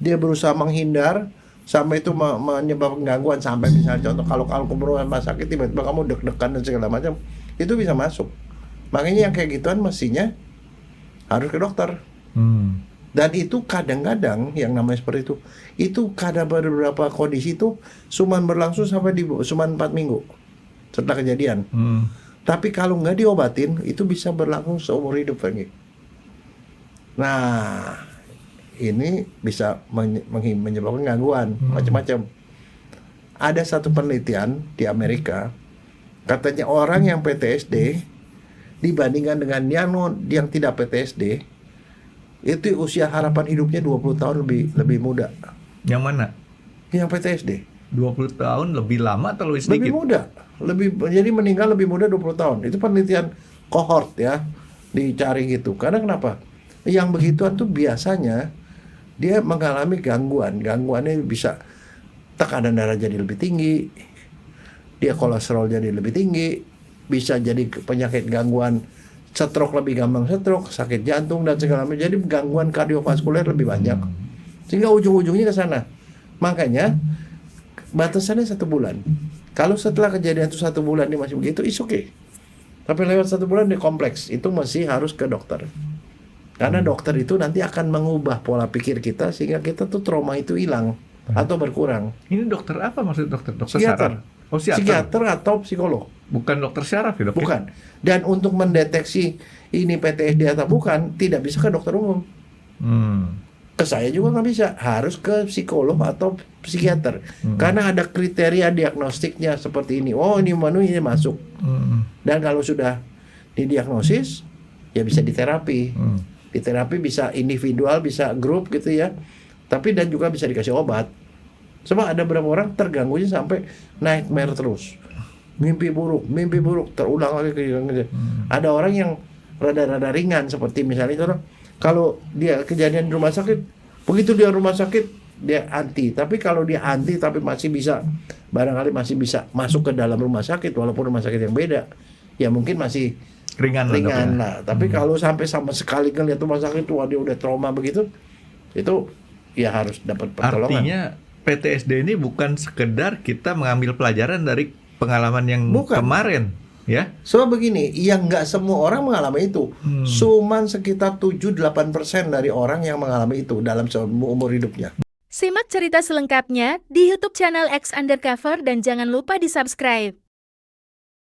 dia berusaha menghindar sampai itu menyebabkan gangguan, sampai misalnya contoh kalau kemudian rumah sakit tiba-tiba kamu deg-degan dan segala macam, itu bisa masuk. Makanya yang kayak gituan mestinya harus ke dokter. Dan itu kadang-kadang yang namanya seperti itu kadang beberapa kondisi itu cuma berlangsung sampai cuma 4 minggu setelah kejadian. Tapi kalau nggak diobatin itu bisa berlangsung seumur hidup lagi. Nah, ini bisa menyebabkan gangguan macam-macam. Ada satu penelitian di Amerika, katanya orang yang PTSD dibandingkan dengan yang tidak PTSD, itu usia harapan hidupnya 20 tahun lebih muda. Yang mana? Yang PTSD. 20 tahun lebih lama atau lebih sedikit? Lebih muda. Jadi meninggal lebih muda 20 tahun. Itu penelitian cohort ya, dicari gitu. Karena kenapa? Yang begituan tuh biasanya dia mengalami gangguan. Gangguannya bisa tekanan darah jadi lebih tinggi, dia kolesterol jadi lebih tinggi, bisa jadi penyakit gangguan stroke, lebih gampang stroke, sakit jantung dan segala macam. Jadi gangguan kardiovaskuler lebih banyak. Sehingga ujung-ujungnya ke sana. Makanya batasannya 1 bulan. Kalau setelah kejadian itu 1 bulan dia masih begitu, is okay. Tapi lewat 1 bulan dia kompleks, itu masih harus ke dokter. Karena dokter itu nanti akan mengubah pola pikir kita sehingga kita tuh trauma itu hilang atau berkurang. Ini dokter apa maksud dokter? Dokter Psikiater. saraf? Oh, Psikiater atau psikolog. Bukan dokter saraf ya, dok? Bukan. Dan untuk mendeteksi ini PTSD atau bukan, tidak bisa ke dokter umum. Ke saya juga nggak bisa, harus ke psikolog atau psikiater. Karena ada kriteria diagnostiknya seperti ini. Oh, ini ini masuk. Dan kalau sudah didiagnosis, ya bisa diterapi. Diterapi bisa individual, bisa grup gitu ya. Tapi dan juga bisa dikasih obat. Sebab ada beberapa orang terganggunya sampai nightmare terus. Mimpi buruk, terulang lagi. Ada orang yang rada-rada ringan seperti misalnya itu, kalau dia kejadian di rumah sakit, begitu dia rumah sakit dia anti. Tapi kalau dia anti tapi masih bisa, barangkali masih bisa masuk ke dalam rumah sakit walaupun rumah sakit yang beda, ya mungkin masih ringan lah. Tapi kalau sampai sama sekali ngeliat rumah sakit itu dia udah trauma begitu, itu ya harus dapat pertolongan. Artinya PTSD ini bukan sekedar kita mengambil pelajaran dari pengalaman yang kemarin, ya? Sebab begini, yang nggak semua orang mengalami itu. Cuman sekitar 7-8% dari orang yang mengalami itu dalam seumur hidupnya. Simak cerita selengkapnya di YouTube channel X Undercover dan jangan lupa di subscribe.